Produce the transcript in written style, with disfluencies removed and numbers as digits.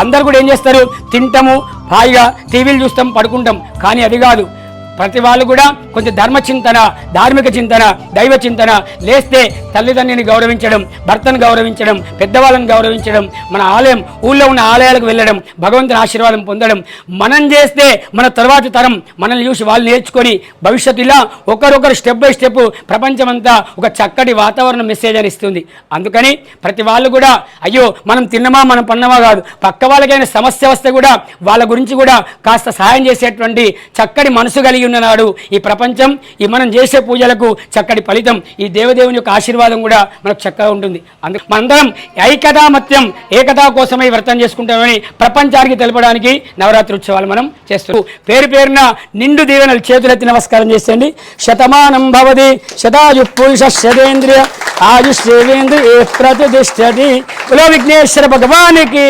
అందరు కూడా ఏం చేస్తారు, తింటాము, హాయిగా టీవీలు చూస్తాం, పడుకుంటాం. కానీ అది కాదు. ప్రతి వాళ్ళు కూడా కొంచెం ధర్మచింతన, ధార్మిక చింతన, దైవ చింతన, లేస్తే తల్లిదండ్రిని గౌరవించడం, భర్తను గౌరవించడం, పెద్దవాళ్ళని గౌరవించడం, మన ఆలయం ఊళ్ళో ఉన్న ఆలయాలకు వెళ్ళడం, భగవంతుని ఆశీర్వాదం పొందడం. మనం చేస్తే మన తర్వాతి తరం మనల్ని చూసి వాళ్ళు నేర్చుకొని భవిష్యత్తు ఇలా ఒకరొకరు స్టెప్ బై స్టెప్ ప్రపంచమంతా ఒక చక్కటి వాతావరణం మెసేజ్ అని ఇస్తుంది. అందుకని ప్రతి వాళ్ళు కూడా అయ్యో మనం తిన్నమా మనం పన్నమా కాదు, పక్క వాళ్ళకైనా సమస్య వస్తే కూడా వాళ్ళ గురించి కూడా కాస్త సహాయం చేసేటువంటి చక్కటి మనసు కలిగి ఉన్ననాడు ఈ ప్రపంచం, ఈ మనం చేసే పూజలకు చక్కటి ఫలితం, ఈ దేవదేవుని యొక్క ఆశీర్వాదం కూడా మనకు చక్కగా ఉంటుంది. అందుకు మనందరం ఐకతామత్యం, ఏకతా కోసమై వ్రతం చేసుకుంటామని ప్రపంచానికి తెలపడానికి నవరాత్రి ఉత్సవాలు మనం చేస్తున్నాం. పేరు పేరున నిండు దీవెనలు చేతులెత్తి నమస్కారం చేసేయండి. శతమానం భవతి శతాయు పురుష శతేంద్రియ ఆయుష్యేంద్రియ ప్రతిష్టతి. విఘ్నేశ్వర భగవానికి.